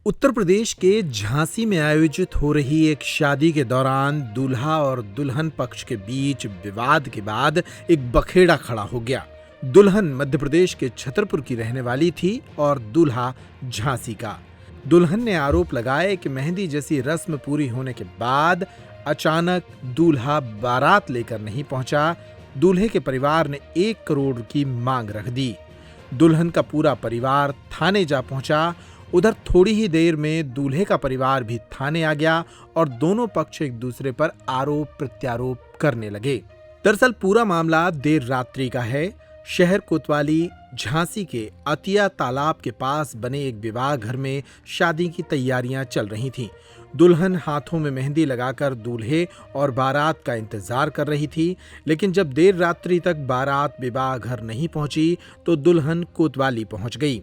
उत्तर प्रदेश के झांसी में आयोजित हो रही एक शादी के दौरान दूल्हा और दुल्हन पक्ष के बीच विवाद के बाद एक बखेड़ा खड़ा हो गया। दुल्हन मध्य प्रदेश के छतरपुर की रहने वाली थी और दूल्हा झांसी का। दुल्हन ने आरोप लगाए कि मेहंदी जैसी रस्म पूरी होने के बाद अचानक दूल्हा बारात लेकर नहीं पहुंचा। दूल्हे के परिवार ने 1 करोड़ की मांग रख दी। दुल्हन का पूरा परिवार थाने जा पहुंचा। उधर थोड़ी ही देर में दूल्हे का परिवार भी थाने आ गया और दोनों पक्ष एक दूसरे पर आरोप प्रत्यारोप करने लगे। दरअसल पूरा मामला देर रात्रि का है। शहर कोतवाली झांसी के अतिया तालाब के पास बने एक विवाह घर में शादी की तैयारियां चल रही थीं। दुल्हन हाथों में मेहंदी लगाकर दूल्हे और बारात का इंतजार कर रही थी, लेकिन जब देर रात्रि तक बारात विवाह घर नहीं पहुंची तो दुल्हन कोतवाली पहुंच गई,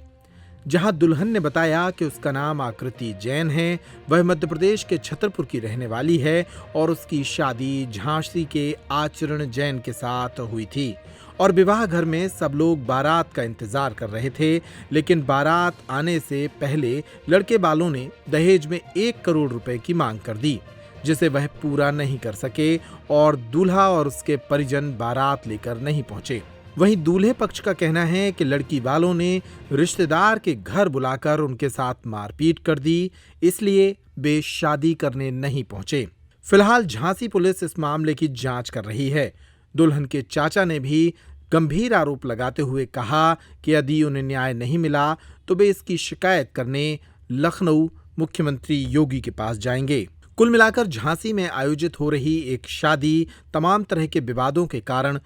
जहां दुल्हन ने बताया कि उसका नाम आकृति जैन है। वह मध्य प्रदेश के छतरपुर की रहने वाली है और उसकी शादी झांसी के आचरण जैन के साथ हुई थी और विवाह घर में सब लोग बारात का इंतजार कर रहे थे। लेकिन बारात आने से पहले लड़के वालों ने दहेज में 1 करोड़ रुपए की मांग कर दी, जिसे वह पूरा नहीं कर सके और दूल्हा और उसके परिजन बारात लेकर नहीं पहुंचे। वहीं दूल्हे पक्ष का कहना है कि लड़की वालों ने रिश्तेदार के घर बुलाकर उनके साथ मारपीट कर दी, इसलिए वे शादी करने नहीं पहुंचे। फिलहाल झांसी पुलिस इस मामले की जांच कर रही है। दुल्हन के चाचा ने भी गंभीर आरोप लगाते हुए कहा कि यदि उन्हें न्याय नहीं मिला तो वे इसकी शिकायत करने लखनऊ मुख्यमंत्री योगी के पास जाएंगे। कुल मिलाकर झांसी में आयोजित हो रही एक शादी तमाम तरह के विवादों के कारण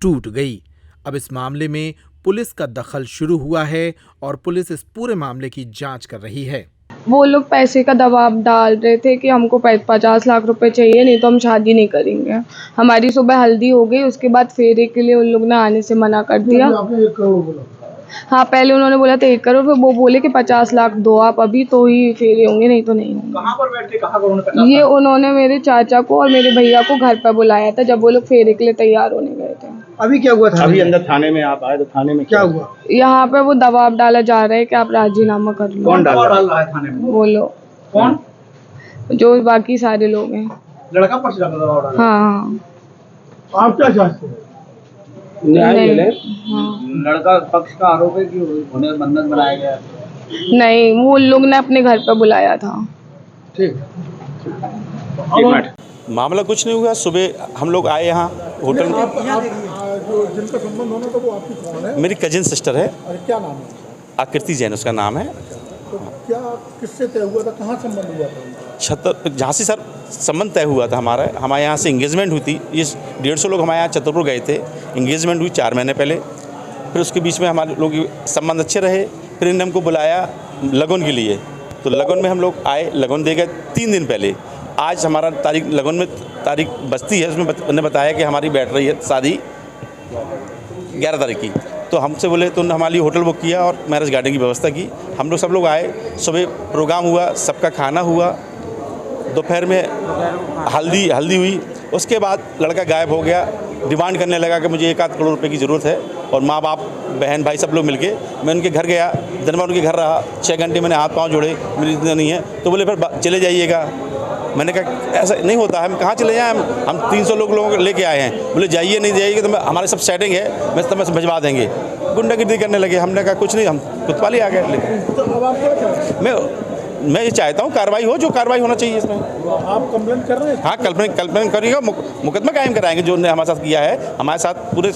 टूट गई। अब इस मामले में पुलिस का दखल शुरू हुआ है और पुलिस इस पूरे मामले की जांच कर रही है। वो लोग पैसे का दबाव डाल रहे थे कि हमको 50 लाख रुपए चाहिए, नहीं तो हम शादी नहीं करेंगे। हमारी सुबह हल्दी हो गई, उसके बाद फेरे के लिए उन लोग ने आने से मना कर दिया। हाँ, पहले उन्होंने बोला था 1 करोड़, फिर वो बोले कि 50 लाख दो आप अभी तो ही फेरे होंगे, नहीं तो नहीं होंगे। कहाँ पर बैठ के कहा उन्होंने? ये उन्होंने मेरे चाचा को और मेरे भैया को घर पर बुलाया था जब वो लोग फेरे के लिए तैयार होने गए थे। अभी क्या हुआ था? अभी अंदर थाने में आप आए तो थाने में क्या हुआ? यहाँ पे वो दबाव डाला जा रहा है कि आप राजीनामा कर लो। कौन डाल रहा है थाने में? वो लोग। कौन? जो बाकी सारे लोग हैं। लड़का पक्ष का दबाव डाल रहा है? हाँ। आप क्या चाहते हैं? न्याय मिले। लड़का पक्ष का आरोप है कि उन्हें बंधन बनाया गया। नहीं, वो लोग ने अपने घर पर बुलाया था। ठीक। एक मिनट। मामला कुछ नहीं हुआ। सुबह हम लोग आए यहाँ होटल में। जो जिनका संबंध होना था वो आपकी कौन है? मेरी कजिन सिस्टर है। अरे क्या नाम है? आकृति जैन उसका नाम है। तो क्या किससे तय हुआ था? कहाँ संबंध हुआ था? झांसी सर संबंध तय हुआ था हमारा। हमारे यहाँ से इंगेजमेंट हुई थी। ये 150 लोग हमारे यहाँ छतरपुर गए थे। इंगेजमेंट हुई 4 महीने पहले। फिर उसके बीच में हमारे लोग संबंध अच्छे रहे। फिर इन्होंने हमको बुलाया लगन के लिए, तो लगन में हम लोग आए। लगन दे गए 3 दिन पहले। आज हमारा तारीख लगन में तारीख बचती है, उसमें उन्होंने बताया कि हमारी बैठ रही है शादी 11 तारीख की। तो हमसे बोले तो हमारे लिए होटल बुक किया और मैरिज गार्डन की व्यवस्था की। हम लोग सब लोग आए। सुबह प्रोग्राम हुआ, सबका खाना हुआ। दोपहर में हल्दी हुई। उसके बाद लड़का गायब हो गया। डिमांड करने लगा कि मुझे 1 आध करोड़ रुपए की ज़रूरत है। और माँ बाप बहन भाई सब लोग मिलके, मैं उनके घर गया। दिन भर उनके घर रहा। 6 घंटे मैंने हाथ पाँव जोड़े, मेरी इतना नहीं है। तो बोले फिर चले जाइएगा। मैंने कहा ऐसा नहीं होता, हम कहाँ चले जाएँ, हम 300 लोगों को लेके आए हैं। बोले जाइए, नहीं जाइएगा तो हमारे सब सेटिंग है, मैं तुम्हें भिजवा देंगे। गुंडागिर्दी करने लगे। हमने कहा कुछ नहीं, हम कोतवाली आ गए। मैं ये चाहता हूँ कार्रवाई हो, जो कार्रवाई होना चाहिए इसमें। आप कंप्लेंट कर रहे हैं? हाँ, कंप्लेंट करेंगे, मुकदमा कायम कराएंगे। जो उन्होंने हमारे साथ किया है, हमारे साथ पूरे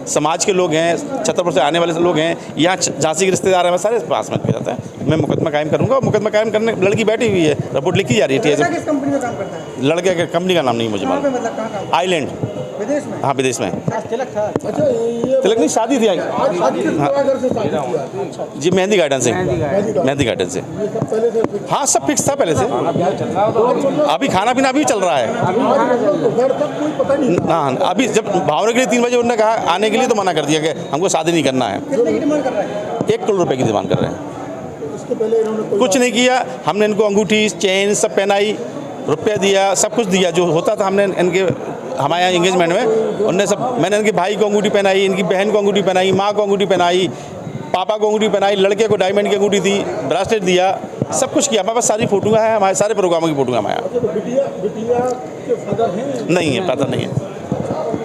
समाज के लोग हैं, छतरपुर से आने वाले लोग हैं, यहाँ झांसी के रिश्तेदार हैं, सारे पास में जाता है। मैं मुकदमा कायम करूँगा। मुकदमा कायम करने लड़की बैठी हुई है, रिपोर्ट लिखी जा रही है। किस कंपनी में काम करता है? लड़के के कंपनी का नाम नहीं मुझे मालूम। मतलब आइलैंड, विदेश में? हाँ विदेश में। तिलक था? अच्छा, ये तिलक नहीं, शादी थी। जी मेहंदी गार्डन से। मेहंदी गार्डन से। हाँ, सब फिक्स था पहले से। अभी खाना पीना अभी चल रहा है। हाँ, अभी जब भावने के लिए 3 बजे उन्होंने कहा आने के लिए, तो मना कर दिया कि हमको शादी नहीं करना है। 1 करोड़ रुपए की डिमांड कर रहे हैं। कुछ नहीं किया। हमने इनको अंगूठी चेन सब पहनाई, रुपया दिया, सब कुछ दिया जो होता था। हमने इनके हमारे यहाँ इंगेजमेंट में उनने सब, मैंने इनके भाई को अंगूठी पहनाई, इनकी बहन को अंगूठी पहनाई, माँ को अंगूठी पहनाई, पापा को अंगूठी पहनाई। लड़के को डायमंड की अंगूठी दी, ब्रासलेट दिया। सब कुछ किया, हमारे पास सारी फोटोएं हैं, हमारे सारे प्रोग्रामों की फोटोएं हमारे यहाँ। अच्छा, तो बिटिया के फादर हैं? नहीं है, पता नहीं है।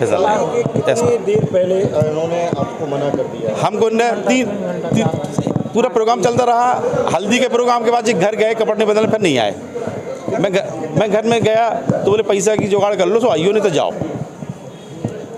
कितनी देर पहले उन्होंने आपको मना कर दिया? हमको पूरा प्रोग्राम चलता रहा, हल्दी के प्रोग्राम के बाद जी घर गए, कपड़े बदलने, फिर नहीं आए। मैं घर में गया तो बोले पैसा की जुगाड़ कर लो, तो आइयो नहीं तो जाओ।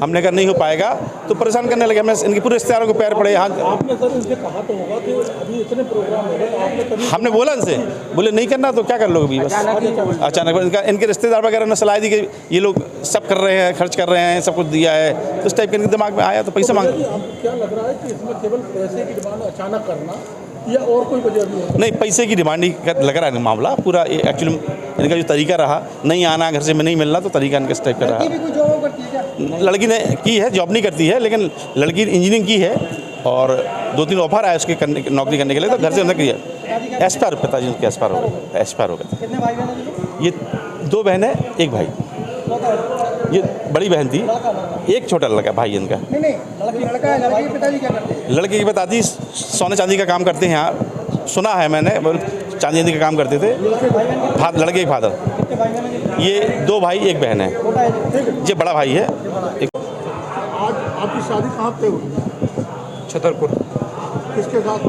हमने कहा नहीं हो पाएगा, तो परेशान करने लगे। मैं इनके पूरे रिश्तेदारों को पैर पड़े। हाँ, आपने सर इनसे कहा तो होगा कि अभी इतने प्रोग्राम हो गए, आपने कभी? हमने बोला इनसे, बोले नहीं करना तो क्या कर लोगे अभी, बस अचानक इनके रिश्तेदार वगैरह ने सलाह दी कि ये लोग सब कर रहे हैं, खर्च कर रहे हैं, सब कुछ दिया है, तो इस टाइप के इनके दिमाग में आया तो पैसा मांग। आपको क्या लग रहा है कि इसमें केवल पैसे की डिमांड अचानक करना या और कोई वजह भी है? नहीं, पैसे की डिमांड ही लग रहा है मामला पूरा। एक्चुअली इनका जो तरीका रहा, नहीं आना, घर से नहीं मिलना, तो तरीका इनका इस टाइप का रहा। लड़की ने की है, जॉब नहीं करती है, लेकिन लड़की इंजीनियरिंग की है और 2-3 ऑफर आया उसके नौकरी करने के लिए, तो घर से उन्होंने किया। एस्पायर, पिताजी उनके एस्पायर हो गए। ये 2 बहनें, 1 भाई। ये बड़ी बहन थी, एक छोटा लड़का भाई इनका। लड़के की पिताजी सोने चांदी का काम करते हैं, यहाँ सुना है मैंने, चांदी का काम करते थे। लड़के के फादर। ये 2 भाई 1 बहन है। ये बड़ा भाई है। आज आपकी शादी कहाँ पे हुई? छतरपुर। किसके साथ?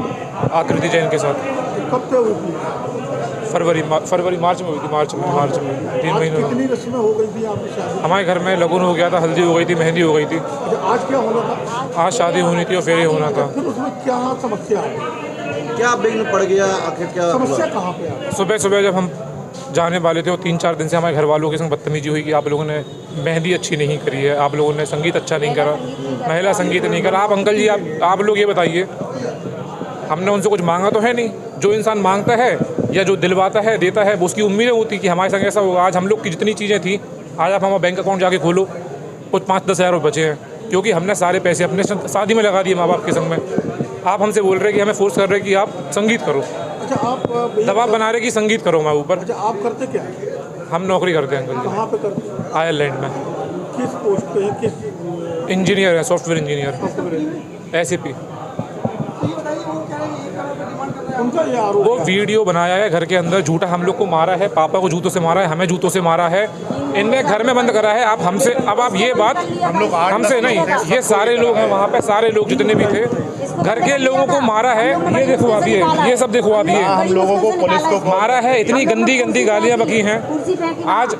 आकृति जैन के साथ। कब से हुई थी? फरवरी मार्च में हुई थी। मार्च में 3 महीने। कितनी रस्में हो गई थी आपकी शादी? हमारे घर में लगन हो गया था, हल्दी हो गई थी, मेहंदी हो गई थी। अच्छा, आज क्या होना था? आज शादी होनी थी और फेरे होना था। फिर उसमें क्या समस्या आई? क्या विघ्न पड़ गया, आखिर क्या समस्या कहाँ पे आई? सुबह जब हम जाने वाले थे और 3-4 दिन से हमारे घर वालों के संग बदतमीजी हुई कि आप लोगों ने मेहंदी अच्छी नहीं करी है, आप लोगों ने संगीत अच्छा नहीं करा, महिला संगीत नहीं करा। आप अंकल जी, आप लोग ये बताइए, हमने उनसे कुछ मांगा तो है नहीं। जो इंसान मांगता है या जो दिलवाता है, देता है, वो उसकी उम्मीदें होती कि हमारे संग ऐसा होगा। आज हम लोग की जितनी चीज़ें थी, आज आप हमारा बैंक अकाउंट जाके खोलो, कुछ 5-10 हज़ार रुपये बचे हैं, क्योंकि हमने सारे पैसे अपने शादी में लगा दिए माँ बाप के संग में। आप हमसे बोल रहे हैं कि हमें फोर्स कर रहे हैं कि आप संगीत करो। अच्छा, आप दबाव बना रहे कि संगीत करो हमारे ऊपर। अच्छा, आप करते क्या? हम नौकरी करते हैं अंकल जी, कहाँ पे करते हैं? आयरलैंड में। किस पोस्ट पे है? किस इंजीनियर है, सॉफ्टवेयर इंजीनियर, SAP। उनका ये आरोप वो वीडियो बनाया है घर के अंदर, झूठा हम लोग को मारा है, पापा को जूतों से मारा है, हमें जूतों से मारा है, इनने घर में बंद करा है। अब ये बात हमसे नहीं, ये सारे लोग हैं वहाँ पे, सारे लोग जितने भी थे, घर के लोगों को मारा है। ये देखो आप, ये सब देखो आप, ये हम लोगों को, पुलिस को मारा है। इतनी गंदी गालियाँ बकी हैं। आज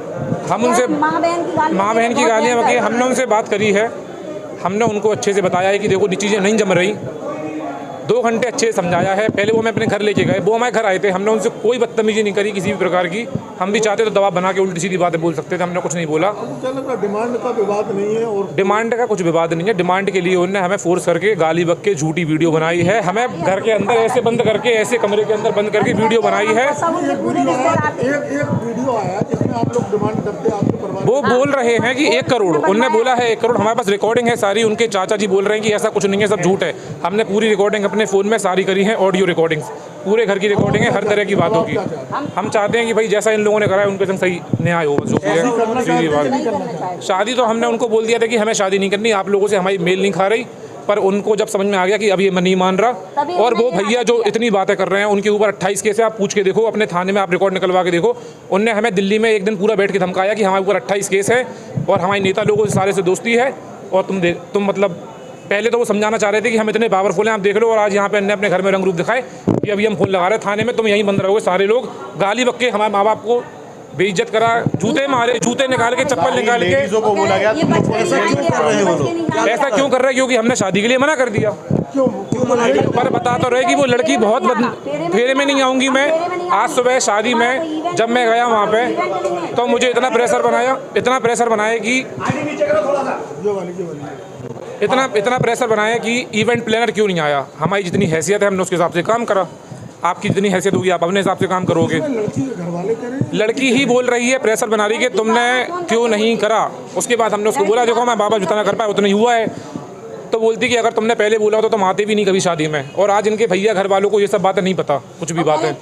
हम उनसे माँ बहन की गालियाँ बकी, हमने उनसे बात करी है, हमने उनको अच्छे से बताया है कि देखो ये चीज़ें नहीं जम रही। 2 घंटे अच्छे से समझाया है। पहले वो हमें अपने घर लेके गए, वो हमारे घर आए थे, हमने उनसे कोई बदतमीजी नहीं करी किसी भी प्रकार की। हम भी चाहते तो दबाव बना के उल्टी सीधी बातें बोल सकते थे, हमने कुछ नहीं बोला। डिमांड का विवाद नहीं है और डिमांड का कुछ विवाद नहीं है। डिमांड के लिए उन्होंने हमें फोर्स करके गाली बक के झूठी वीडियो बनाई है, हमें घर के अंदर ऐसे बंद करके, ऐसे कमरे के अंदर बंद करके वीडियो बनाई है। एक वीडियो आया जिसमें आप लोग डिमांड करते हैं आपके परिवार। वो बोल रहे हैं कि 1 करोड़, उनने बोला है 1 करोड़। हमारे पास रिकॉर्डिंग है सारी, उनके चाचा जी बोल रहे हैं कि ऐसा कुछ नहीं है, सब झूठ है। हमने पूरी रिकॉर्डिंग अपने फ़ोन में सारी करी है, ऑडियो रिकॉर्डिंग्स, पूरे घर की रिकॉर्डिंग है, हर तरह की बातों की। हम चाहते हैं कि भाई जैसा इन लोगों ने करा है उनके संग सही न्याय हो, जो भी है सीधी बात। शादी तो हमने उनको बोल दिया था कि हमें शादी नहीं करनी, आप लोगों से हमारी मेल नहीं खा रही। पर उनको जब समझ में आ गया कि अब ये नहीं मान रहा, और वो भैया जो इतनी बातें कर रहे हैं उनके ऊपर 28 केस है। आप पूछ के देखो, अपने थाने में आप रिकॉर्ड निकलवा के देखो। उनने हमें दिल्ली में एक दिन पूरा बैठ के धमकाया कि हमारे ऊपर 28 केस है और हमारे नेता लोगों से सारे से दोस्ती है, और तुम मतलब पहले तो वो समझाना चाह रहे थे कि हम इतने पावरफुल हैं, आप देख लो। और आज यहाँ पे अपने घर में रंग रूप दिखाए कि अभी हम फोन लगा रहे हैं थाने में, तुम यहीं बंद रहोगे। सारे लोग गाली बक के हमारे माँ बाप को बेइज्जत करा, जूते मारे, जूते निकाल के, चप्पल निकाल के। को बोला गया ऐसा क्यों कर रहे हैं? क्योंकि हमने शादी के लिए मना कर दिया। पर बता तो रहे कि वो लड़की बहुत फेरे में नहीं आऊँगी मैं। आज सुबह शादी में जब मैं गया वहाँ पे, तो मुझे इतना प्रेशर बनाया कि इतना प्रेशर बनाया कि इवेंट प्लानर क्यों नहीं आया। हमारी जितनी हैसियत है हमने उसके हिसाब से काम करा, आपकी जितनी हैसियत होगी आप अपने हिसाब से काम करोगे। लड़की ही बोल रही है, प्रेशर बना रही है कि तुमने क्यों नहीं करा। उसके बाद हमने उसको बोला देखो मैं बाबा जितना कर पाया उतना ही हुआ है। तो बोलती कि अगर तुमने पहले बोला हो तो तुम आते भी नहीं कभी शादी में। और आज इनके भैया घर वालों को ये सब बातें नहीं पता, कुछ भी बात है।